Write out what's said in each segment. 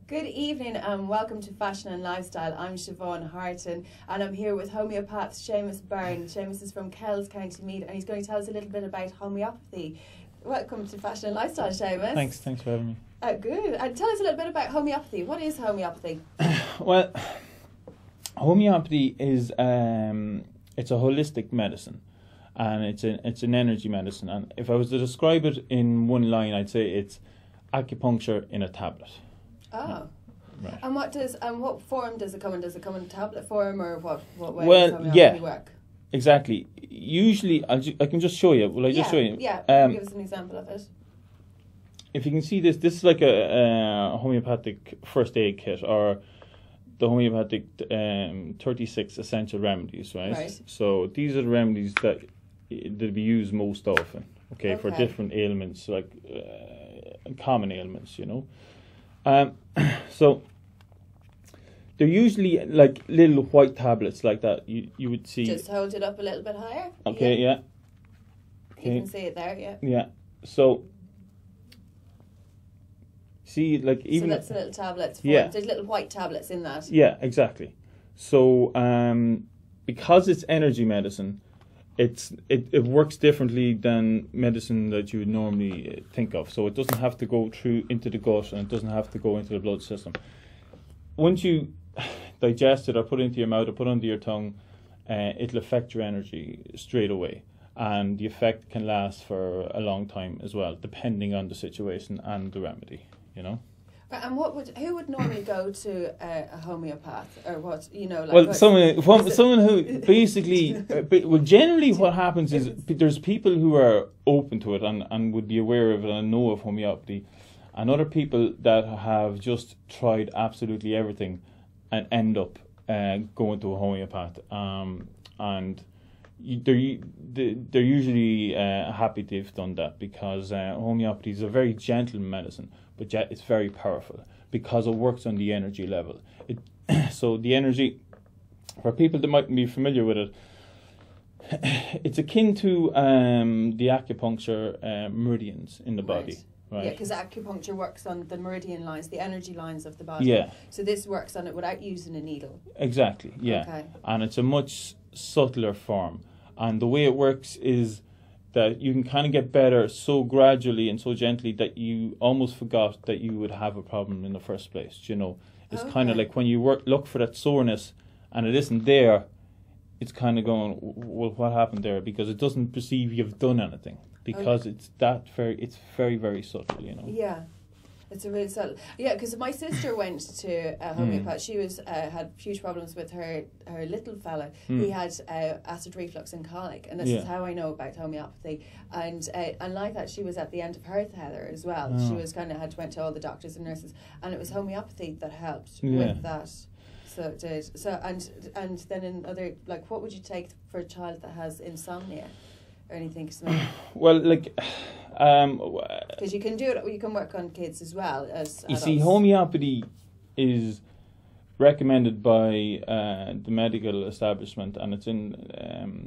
Good evening and welcome to Fashion and Lifestyle. I'm Siobhan Harton and I'm here with homeopath Seamus Byrne. Seamus is from Kells, County Meath, and he's going to tell us a little bit about homeopathy. Welcome to Fashion and Lifestyle, Seamus. Thanks for having me. Good. And tell us a little bit about homeopathy. What is homeopathy? Well, homeopathy is it's a holistic medicine, and it's an energy medicine. And if I was to describe it in one line, I'd say it's acupuncture in a tablet. Oh. Right. And what form does it come in? Does it come in tablet form, or what way does homeopathy work? Exactly. Usually, I can just show you. Will I just show you? Yeah, give us an example of it. If you can see this is like a homeopathic first aid kit, or the homeopathic 36 essential remedies, right? So these are the remedies that be used most often, okay, for different ailments, like common ailments, you know. So they're usually like little white tablets like that. You would see. Just hold it up a little bit higher. Okay, yeah. Okay. You can see it there, yeah. Yeah. So see, like even. So that's the little tablets. There's little white tablets in that. Yeah, exactly. So because it's energy medicine, it works differently than medicine that you would normally think of. So it doesn't have to go through into the gut, and it doesn't have to go into the blood system. Once you digest it or put it into your mouth or put it under your tongue, it'll affect your energy straight away. And the effect can last for a long time as well, depending on the situation and the remedy, you know. And who would normally go to a homeopath, or what, you know? Like, well, someone who basically, well, generally what happens is there's people who are open to it and would be aware of it and know of homeopathy, and other people that have just tried absolutely everything and end up going to a homeopath, and they're usually happy they've done that, because homeopathy is a very gentle medicine, but yet it's very powerful because it works on the energy level. So the energy, for people that mightn't be familiar with it, it's akin to the acupuncture meridians in the body. Right. Yeah, because acupuncture works on the meridian lines, the energy lines of the body. Yeah. So this works on it without using a needle. Exactly, yeah. Okay. And it's a much subtler form. And the way it works is that you can kind of get better so gradually and so gently that you almost forgot that you would have a problem in the first place. You know, it's kind of like when you look for that soreness and it isn't there, it's kind of going, well, what happened there? Because it doesn't perceive you've done anything, because it's very, very subtle, you know. Yeah. It's a really subtle. Yeah, because my sister went to a homeopath. She had huge problems with her little fella. He had acid reflux and colic, and this is how I know about homeopathy. And like that, she was at the end of her tether as well. She was went to all the doctors and nurses, and it was homeopathy that helped with that. So it did. So and then in other, like, what would you take for a child that has insomnia or anything? Well, like. Because you can do it, you can work on kids as well as adults. You see, homeopathy is recommended by the medical establishment, and it's in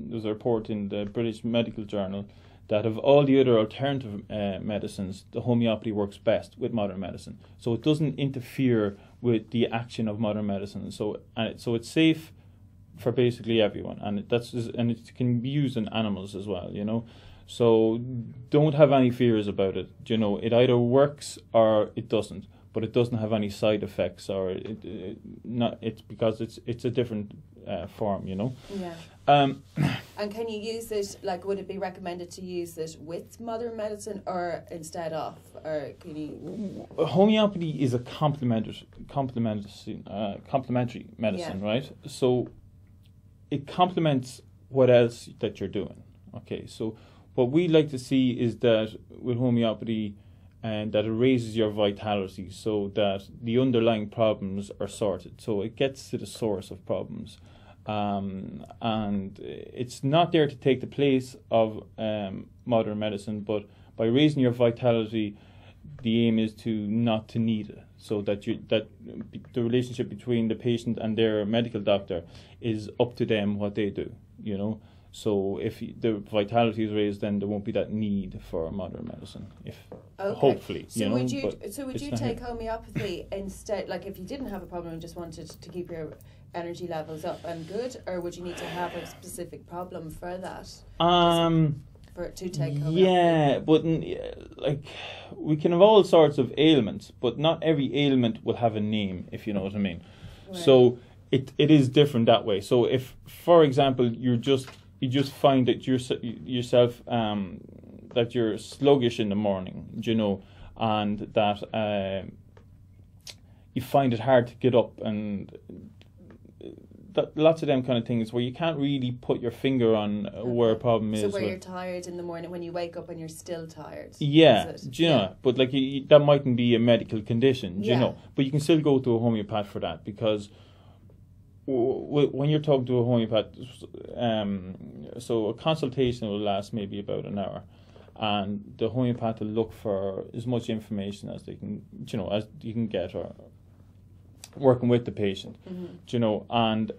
there's a report in the British Medical Journal that of all the other alternative medicines, the homeopathy works best with modern medicine. So it doesn't interfere with the action of modern medicine. So it's safe for basically everyone, and it can be used in animals as well, you know. So don't have any fears about it. You know, it either works or it doesn't, but it doesn't have any side effects, or it's because it's a different form, you know. Yeah. And can you use it, like, would it be recommended to use it with modern medicine or instead of, or can you? Homeopathy is a complementary medicine, right? So it complements what else that you're doing. Okay, so what we like to see is that with homeopathy, and that it raises your vitality so that the underlying problems are sorted. So it gets to the source of problems. And it's not there to take the place of modern medicine, but by raising your vitality, the aim is not to need it, so that the relationship between the patient and their medical doctor is up to them what they do, you know. So if the vitality is raised, then there won't be that need for modern medicine. Okay. Hopefully, so would you take homeopathy instead? Like if you didn't have a problem and just wanted to keep your energy levels up and good, or would you need to have a specific problem for that? To take homeopathy? Yeah, but like we can have all sorts of ailments, but not every ailment will have a name, if you know what I mean. Right. So it is different that way. So if, for example, you just find that yourself that you're sluggish in the morning, you know, and that you find it hard to get up, and that lots of them kind of things where you can't really put your finger on where a problem is. So where you're tired in the morning, when you wake up and you're still tired. Yeah, do you know? But like that mightn't be a medical condition, do you know? But you can still go to a homeopath for that, because when you're talking to a homeopath, so a consultation will last maybe about an hour, and the homeopath will look for as much information as they can, you know, as you can get, or working with the patient, you know, and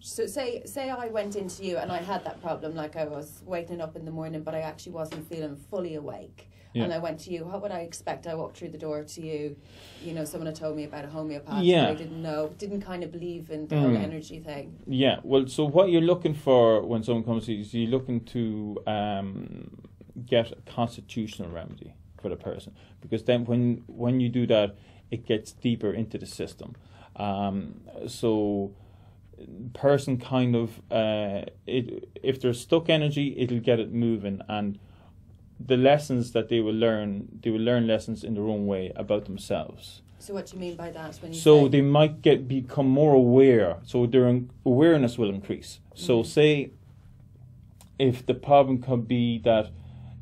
so say I went into you and I had that problem, like I was waking up in the morning but I actually wasn't feeling fully awake, and I went to you. What would I expect? I walked through the door to you, you know, someone had told me about a homeopath, but I didn't kind of believe in the whole energy thing. Yeah, well, so what you're looking for when someone comes to you is you're looking to get a constitutional remedy for the person, because then when you do that, it gets deeper into the system. So person kind of if there's stuck energy, it'll get it moving, and the lessons that they will learn lessons in their own way about themselves. So what do you mean by that? When you say they might become more aware, so their awareness will increase. So say if the problem could be that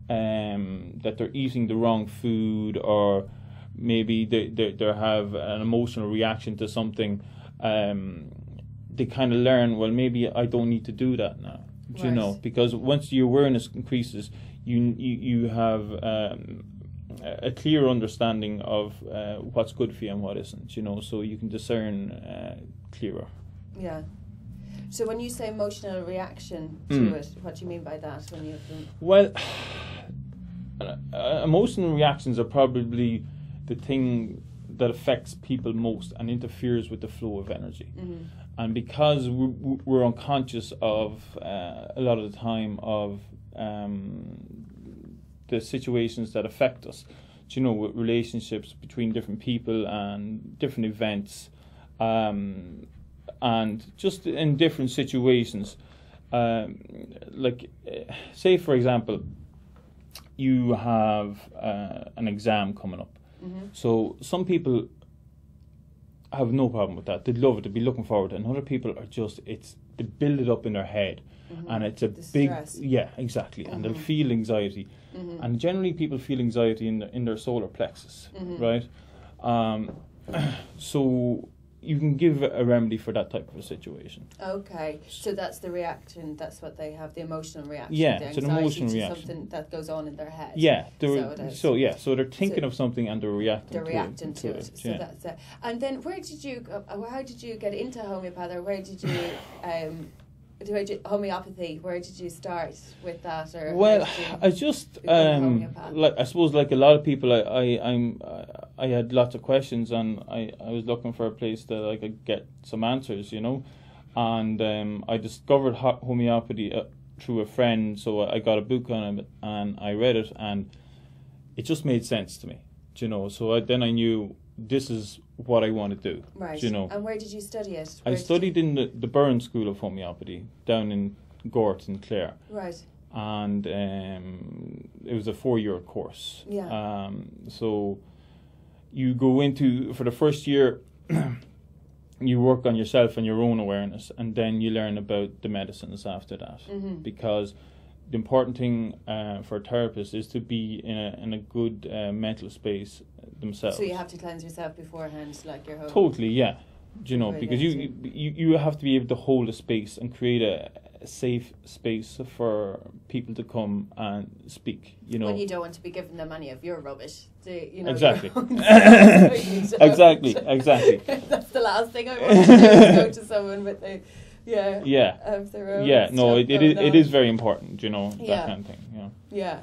that they're eating the wrong food, or maybe they have an emotional reaction to something, they kind of learn, well, maybe I don't need to do that now. Do you know? Because once your awareness increases, you have a clear understanding of what's good for you and what isn't, you know, so you can discern clearer. Yeah. So when you say emotional reaction to it, what do you mean by that? Well, emotional reactions are probably the thing that affects people most and interferes with the flow of energy. And because we're unconscious of a lot of the time of the situations that affect us, you know, with relationships between different people and different events, and just in different situations, like say for example, you have an exam coming up. So some people have no problem with that. They'd love it. They'd be looking forward. And other people are just, they build it up in their head. And it's a big, stress. Yeah, exactly. And they'll feel anxiety. And generally people feel anxiety in their solar plexus, right? So you can give a remedy for that type of a situation. Okay, so that's the reaction. That's what they have, the emotional reaction. Yeah, the it's an emotional reaction. Something that goes on in their head. Yeah, so they're thinking of something and they're reacting. They're reacting to it. So yeah. that's it. And then how did you get into homeopathy, or where did you homeopathy? Where did you start with that? Or well, I just like I suppose like a lot of people, I had lots of questions, and I was looking for a place that I could get some answers, you know, and I discovered homeopathy through a friend. So I got a book on it and I read it, and it just made sense to me, you know. So then I knew this is what I want to do. Right. You know. And where did you study it? I studied in the Byrne School of Homeopathy down in Gort in Clare. Right. And it was a 4-year course. Yeah. So you go into, for the first year, you work on yourself and your own awareness, and then you learn about the medicines after that. Because the important thing for a therapist is to be in a good mental space themselves. So you have to cleanse yourself beforehand, like your whole... Totally, yeah. Do you know, because you have to be able to hold a space and create a safe space for people to come and speak, you know. When you don't want to be giving them any of your rubbish. You know, exactly. Exactly. Exactly. That's the last thing I want to do, is go to someone with of their own. Yeah, no, stuff it is very important, you know, Yeah. that kind of thing. Yeah. Yeah.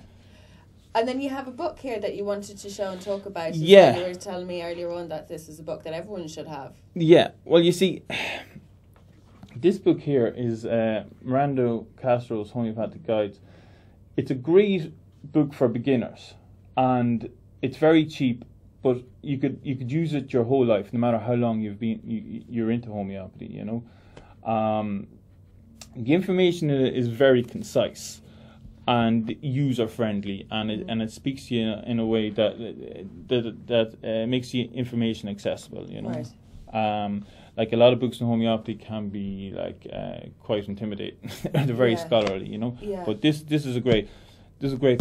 And then you have a book here that you wanted to show and talk about. Yeah. You were telling me earlier on that this is a book that everyone should have. Yeah. Well, you see, this book here is Miranda Castro's Homeopathic Guides. It's a great book for beginners, and it's very cheap. But you could use it your whole life, no matter how long you're into homeopathy. You know, the information in it is very concise and user friendly, and it speaks to you in a way that makes the information accessible. You know, right. Like a lot of books in homeopathy can be like quite intimidating. They're very scholarly, you know. Yeah. But this is a great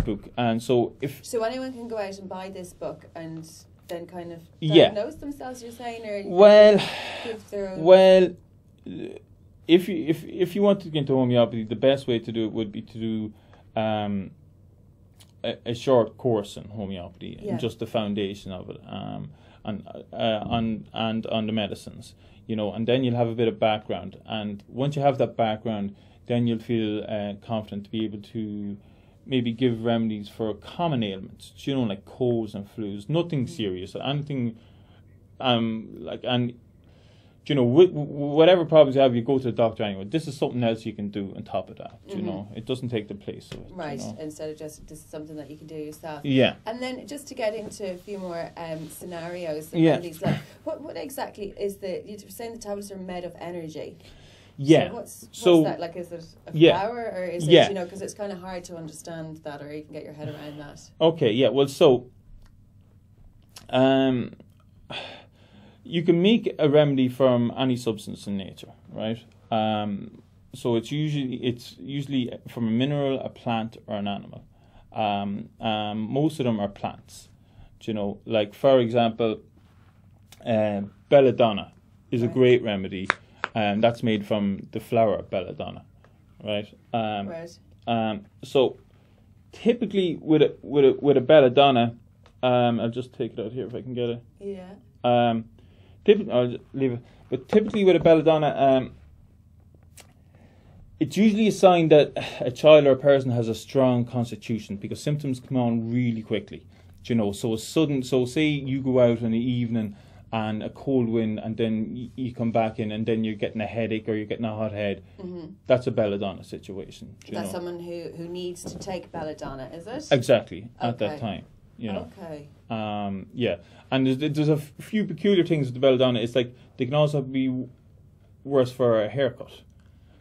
book, and so anyone can go out and buy this book and then kind of diagnose themselves. You're saying, or give their own... well, if you want to get into homeopathy, the best way to do it would be to do a short course in homeopathy and just the foundation of it, and on the medicines, you know, and then you'll have a bit of background, and once you have that background, then you'll feel confident to be able to maybe give remedies for common ailments, you know, like colds and flus, nothing serious, anything, you know, whatever problems you have, you go to the doctor anyway. This is something else you can do on top of that, you know. It doesn't take the place of it. Right, you know? instead of just, this is something that you can do yourself. Yeah. And then just to get into a few more scenarios, like, what exactly is you're saying the tablets are made of energy. Yeah. So what's that? Like, is it a flower, or is it, you know, because it's kind of hard to understand that, or you can get your head around that. Okay, yeah, well, so, you can make a remedy from any substance in nature, right? So it's usually from a mineral, a plant, or an animal. Most of them are plants, you know, like, for example, belladonna is a great remedy. That's made from the flower belladonna, right? So typically with a belladonna, I'll just take it out here if I can get it. Yeah. I'll just leave it. But typically with a belladonna, it's usually a sign that a child or a person has a strong constitution, because symptoms come on really quickly. You know, so say you go out in the evening and a cold wind, and then you come back in, and then you're getting a headache or you're getting a hot head. That's a belladonna situation. That's someone who needs to take belladonna, is it? Exactly, at that time, you know. Okay. Yeah, and there's a few peculiar things with the belladonna. It's like they can also be worse for a haircut.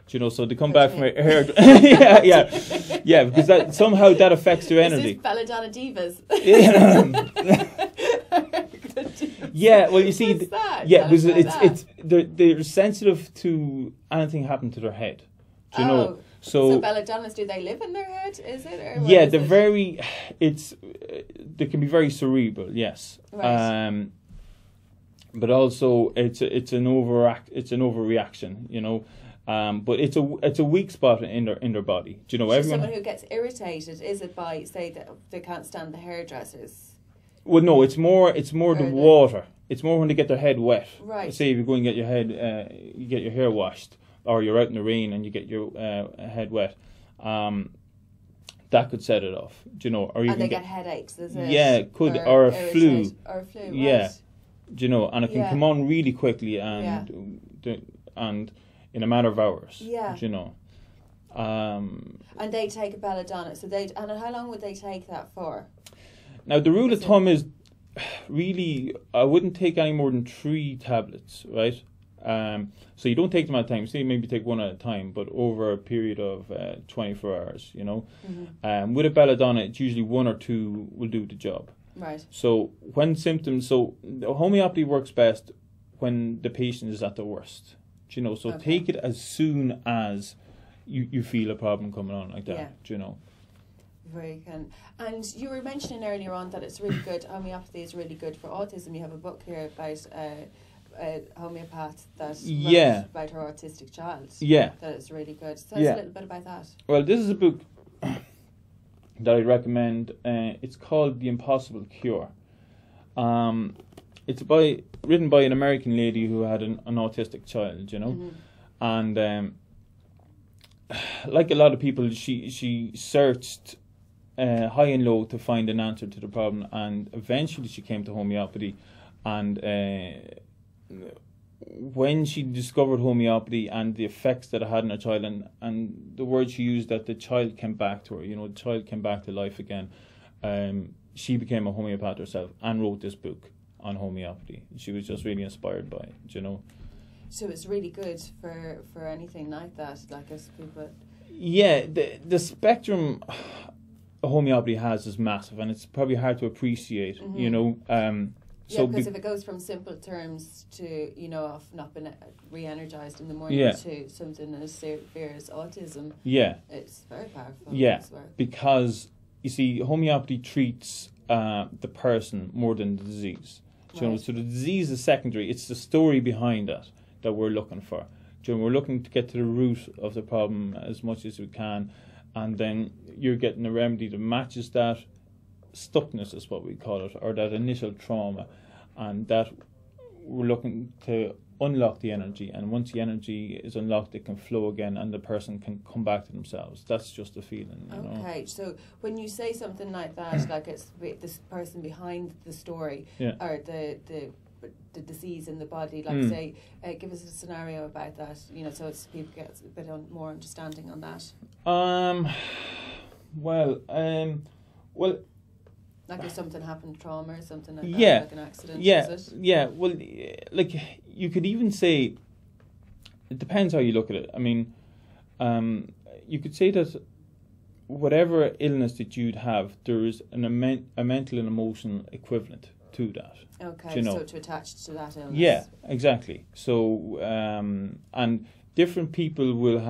You know, so they come back from a hair. yeah, because that somehow that affects their energy. Is this belladonna divas? Yeah, well, you see, because it's they're sensitive to anything happening to their head. Do you know? So belladonnas, do they live in their head? Is it? Or they're very. They can be very cerebral. Yes. Right. But also it's an overreaction. You know. But it's a weak spot in their body. Do you know? So someone who gets irritated, is it by, say, that they can't stand the hairdressers? Well, no, it's more the water. It's more when they get their head wet. Right. Say if you go and get your head, you get your hair washed, or you're out in the rain and you get your head wet. That could set it off. Do you know? Or and they get headaches, is it? Yeah, it could, or a flu. Or a flu. Right. Yeah. Do you know? And it can come on really quickly, and in a matter of hours. Yeah. Do you know? And they take a belladonna. And how long would they take that for? Now the rule of thumb is really I wouldn't take any more than 3 tablets, right? So you don't take them at a time. Say maybe take one at a time, but over a period of 24 hours. You know, with a belladonna, it's usually 1 or 2 will do the job. Right. So homeopathy works best when the patient is at the worst. You know, so take it as soon as you feel a problem coming on like that. Yeah. You know. Very good. And you were mentioning earlier on that it's really good. Homeopathy is really good for autism. You have a book here about a homeopath that wrote about her autistic child. Yeah. That is really good. Tell us a little bit about that. Well, this is a book that I recommend. It's called The Impossible Cure. It's written by an American lady who had an autistic child, you know. And like a lot of people, she searched high and low to find an answer to the problem, and eventually she came to homeopathy. And when she discovered homeopathy and the effects that it had on her child, and the word she used, that the child came back to her, the child came back to life again, she became a homeopath herself and wrote this book on homeopathy. She was just really inspired by it, So it's really good for anything like that, like as people. Yeah, the spectrum homeopathy has is massive, and it's probably hard to appreciate, Because if it goes from simple terms to, of not being re-energized in the morning to something as severe as autism, it's very powerful. Yeah, because, you see, homeopathy treats the person more than the disease. Right. So the disease is secondary. It's the story behind that we're looking for. We're looking to get to the root of the problem as much as we can, and then you're getting a remedy that matches that stuckness, is what we call it, or that initial trauma, and that we're looking to unlock the energy, and once the energy is unlocked, it can flow again and the person can come back to themselves. That's just a feeling. Okay, so when you say something like that, like it's this person behind the story, or the disease in the body, like say, give us a scenario about that, so it's people get a bit more understanding on that. Well, like if something happened, trauma or something like that, like an accident, is it? Yeah, well, like you could even say, it depends how you look at it. I mean, you could say that whatever illness that you'd have, there is a mental and emotional equivalent to that. Okay, so to attach to that illness. Yeah, exactly. So, and different people will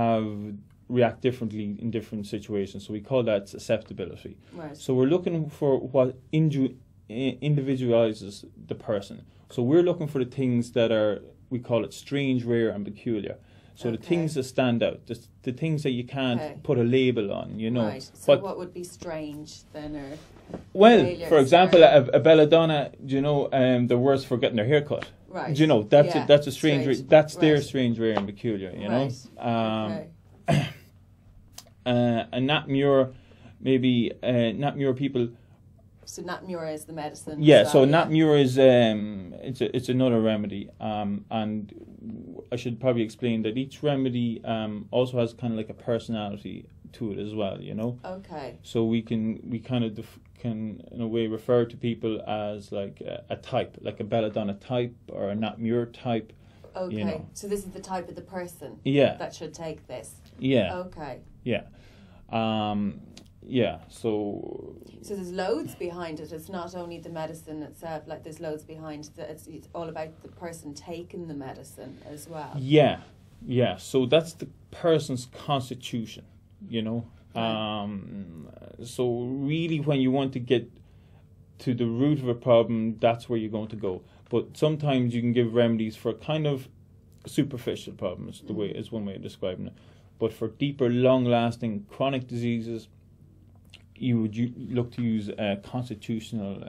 react differently in different situations. So we call that susceptibility. Right. So we're looking for what individualizes the person. So we're looking for the things that are, we call it strange, rare and peculiar. So the things that stand out, the things that you can't put a label on, Right. So what would be strange then, or? Well, for example, a belladonna, they're worse for getting their hair cut. Right. That's a strange. That's their strange, rare and peculiar. Right. A Nat Muir, maybe Nat Muir people. So Nat Muir is the medicine. Yeah, so Nat Muir is it's another remedy, and I should probably explain that each remedy also has kind of like a personality to it as well. Okay. So we can in a way refer to people as like a type, like a belladonna type or a Nat Muir type. Okay, so this is the type of the person that should take this. Yeah. Okay. Yeah. So there's loads behind it. It's not only the medicine itself, like there's loads behind it. It's all about the person taking the medicine as well. Yeah. So that's the person's constitution, So really when you want to get to the root of a problem, that's where you're going to go. But sometimes you can give remedies for kind of superficial problems, is one way of describing it. But for deeper, long-lasting chronic diseases, you would look to use a constitutional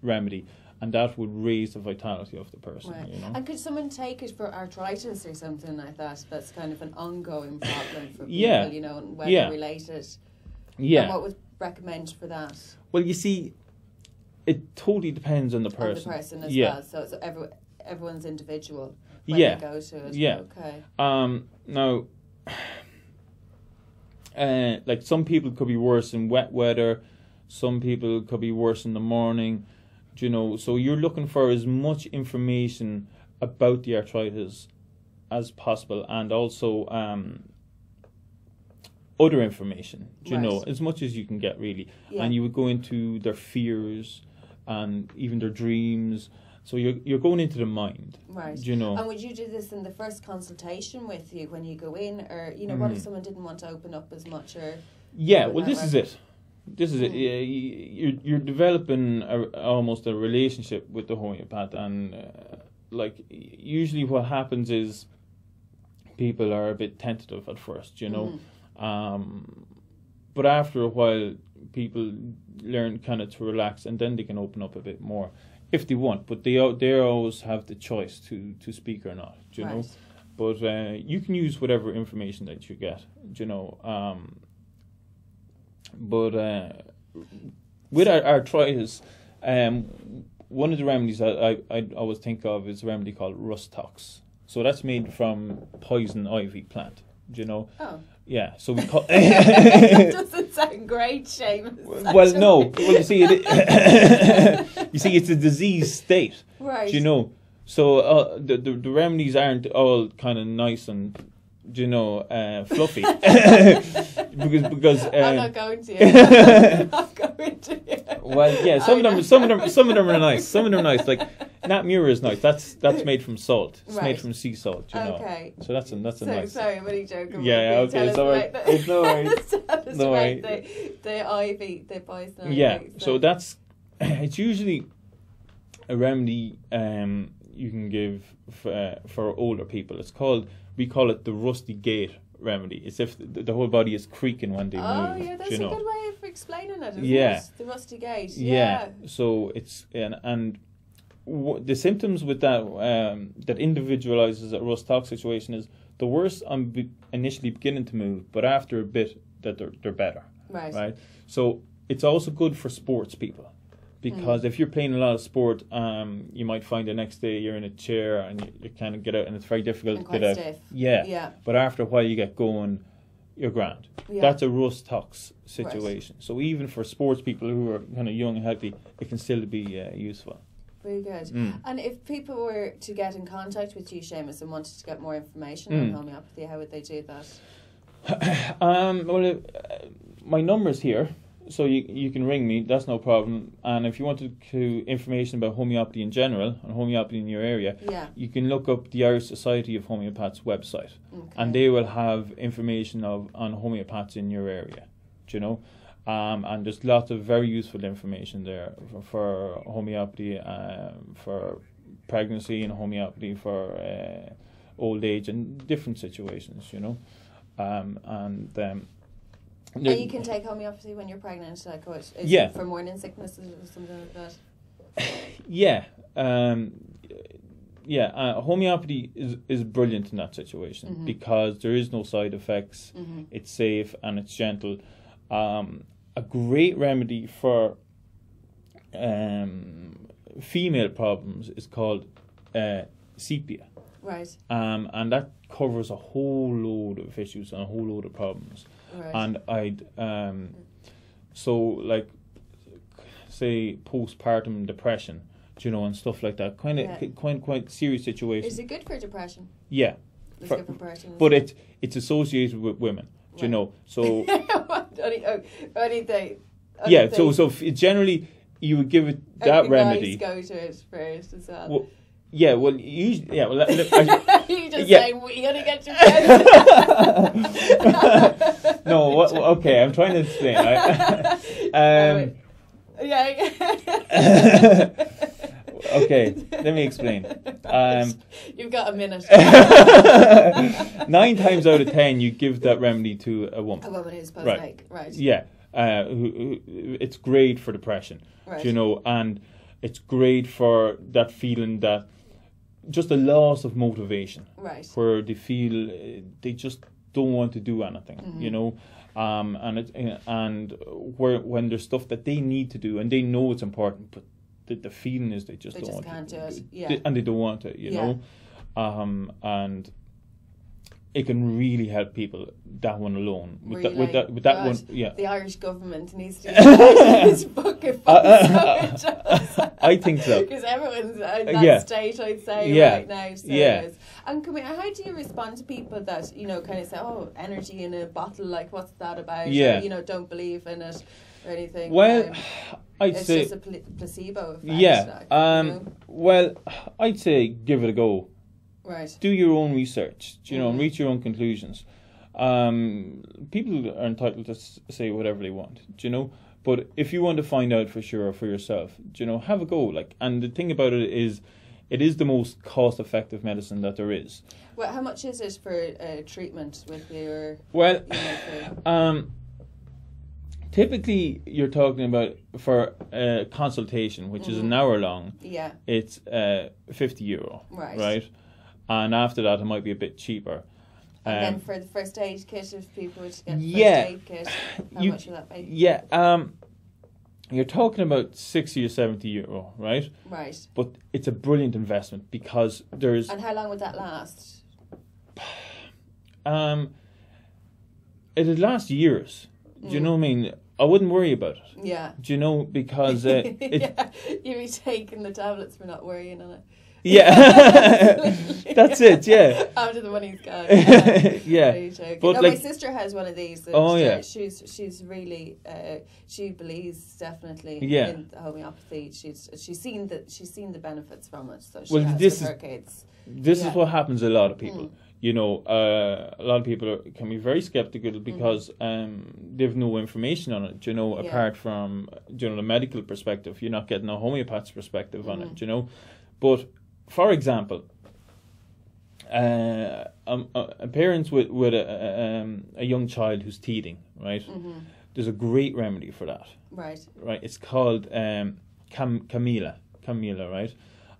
remedy, and that would raise the vitality of the person. Right. And could someone take it for arthritis or something like that? That's kind of an ongoing problem for people, and weather-related. Yeah. And what would recommend for that? Well, you see, it totally depends on the person. On the person as well. So everyone's individual when they go to it. Yeah. Okay. Now, like some people could be worse in wet weather, some people could be worse in the morning, so you're looking for as much information about the arthritis as possible, and also other information, as much as you can get really. Yeah. And you would go into their fears and even their dreams. So you're going into the mind. Right. And would you do this in the first consultation with you when you go in, or what if someone didn't want to open up as much, or? Yeah, well, this is it. You're developing almost a relationship with the homeopath, and like usually what happens is people are a bit tentative at first, but after a while people learn kind of to relax, and then they can open up a bit more if they want. But they always have the choice to speak or not, you know. But you can use whatever information that you get, you know. But with arthritis, one of the remedies that I always think of is a remedy called rust tox. So that's made from poison ivy plant, do you know? Oh. Yeah, so we call That doesn't sound great, Seamus. Well, no. Well, you see, you see, it's a disease state. Right. Do you know? So the remedies aren't all kind of nice and, do you know, fluffy. because I'm not going to. I'm not going to. Well, yeah, some of them are nice. Some of them are nice. Like Nat Mura is nice. That's made from salt. It's made from sea salt. You know. Okay. So that's a nice. Sorry, I'm only joking. Yeah. Okay. It's alright. It's no worries. No worries. The ivy, the poison ivy. Yeah. So that's. It's usually a remedy you can give for older people. We call it the rusty gate remedy. It's if the whole body is creaking when they move. Oh yeah, that's a good way of explaining it. Isn't it? The rusty gate. Yeah. So it's the symptoms with that that individualizes a rust tox situation is the worst initially beginning to move, but after a bit that they're better. Right. So it's also good for sports people. Because if you're playing a lot of sport, you might find the next day you're in a chair and you kind of get out, and it's very difficult to get out. Stiff. Yeah. But after a while, you get going, you're grand. Yeah. That's a rust tox situation. Right. So even for sports people who are kind of young and healthy, it can still be useful. Very good. And if people were to get in contact with you, Seamus, and wanted to get more information on homeopathy, how would they do that? My number's here. So you can ring me, that's no problem. And if you wanted information about homeopathy in general and homeopathy in your area, you can look up the Irish Society of Homeopaths website. Okay. And they will have information on homeopaths in your area, do you know? And there's lots of very useful information there for homeopathy, for pregnancy, and homeopathy for old age and different situations, you know? And you can take homeopathy when you're pregnant, like what? Is it for morning sicknesses or something like that? Yeah. Homeopathy is brilliant in that situation because there is no side effects. It's safe and it's gentle. A great remedy for female problems is called sepia. Right. And that covers a whole load of issues and a whole load of problems. Right. And I'd so like say postpartum depression, you know, and stuff like that. Quite serious situations. Is it good for depression? Yeah. But it's associated with women, you know. So so generally you would give it that remedy. Guys go to it first as well. Yeah, well, usually, you just saying we only get your friends. No, okay, I'm trying to explain. Right? Okay, let me explain. You've got a minute. 9 times out of 10, you give that remedy to a woman. A woman who's post-like, right? Yeah, it's great for depression, you know, and it's great for that feeling that. Just a loss of motivation, where they feel they just don't want to do anything, you know, and when there's stuff that they need to do and they know it's important, but the feeling is they just can't do it, and they don't want it, you know, and it can really help people. That one alone, with that one, The Irish government needs to use fucking I think so. Because everyone's in that state, I'd say, right now. So and how do you respond to people that, you know, kind of say, oh, energy in a bottle, like what's that about? Or, you know, don't believe in it or anything. Well, I'd say it's just a placebo effect. Yeah. You know? Well, I'd say give it a go. Right. Do your own research, you know, and reach your own conclusions. People are entitled to say whatever they want, do you know? But if you want to find out for sure for yourself, do you know, have a go. Like, and the thing about it is the most cost-effective medicine that there is. Well, how much is it for treatment with your? Well, typically you're talking about for a consultation, which is an hour long. Yeah. It's €50. Right. and after that it might be a bit cheaper. And then for the first aid kit, if people would get the yeah, first aid kit, how much would that be? Yeah, you're talking about 60 or 70 euro, right? Right. But it's a brilliant investment because there's... And how long would that last? It'd last years. Do you know what I mean? I wouldn't worry about it. Yeah. Do you know, because... yeah, you'd be taking the tablets for not worrying on it. Yeah, that's it. Yeah, after the money's gone. Yeah, but no, like, my sister has one of these. And she's really she believes definitely in homeopathy. She's seen the benefits from it. So she has with her kids. This is what happens to a lot of people. You know, a lot of people can be very skeptical because they've no information on it. You know, apart from the medical perspective, you're not getting a homeopath's perspective on it. You know, but for example, a parent with a young child who's teething, right? There's a great remedy for that. Right. Right. It's called Camilla, right?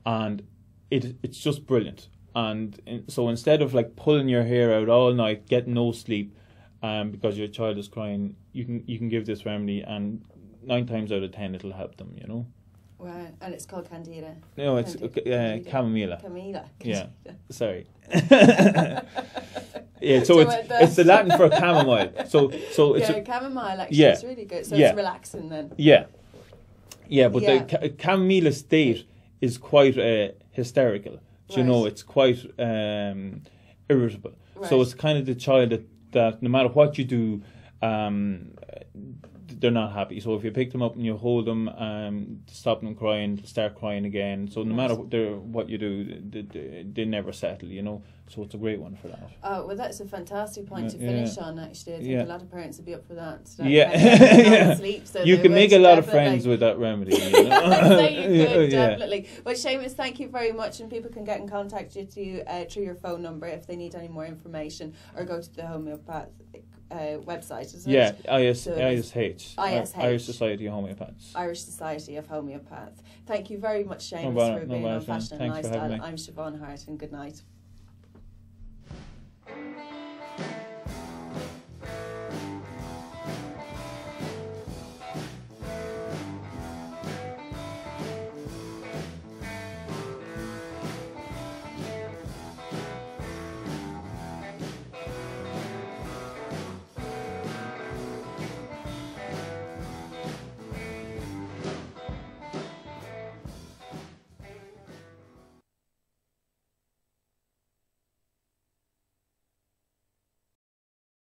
And it's just brilliant. And so instead of like pulling your hair out all night, getting no sleep, because your child is crying, you can give this remedy, and 9 times out of 10 it'll help them. You know. Right, and it's called Candida. No, it's Camilla. Camilla. Yeah, sorry. Yeah, so it's the Latin for chamomile. So it's chamomile actually. It's really good. So it's relaxing then. Yeah, but the chamomile state is quite hysterical. You know, it's quite irritable. Right. So it's kind of the child that no matter what you do, they're not happy. So if you pick them up and you hold them, to stop them crying, they'll start crying again. So no matter what you do, they never settle, you know. So it's a great one for that. Oh, well, that's a fantastic point to finish on, actually. I think a lot of parents would be up for that. So sleep, so you can make a lot of friends with that remedy. You know? So you could, definitely. Well, Seamus, thank you very much. And people can get in contact with you through your phone number if they need any more information, or go to the homeopathic website, isn't it? ISH. Irish Society of Homeopaths. Irish Society of Homeopaths. Thank you very much, Seamus, for being on Fashion and Lifestyle. I'm Siobhan Harton. Good night.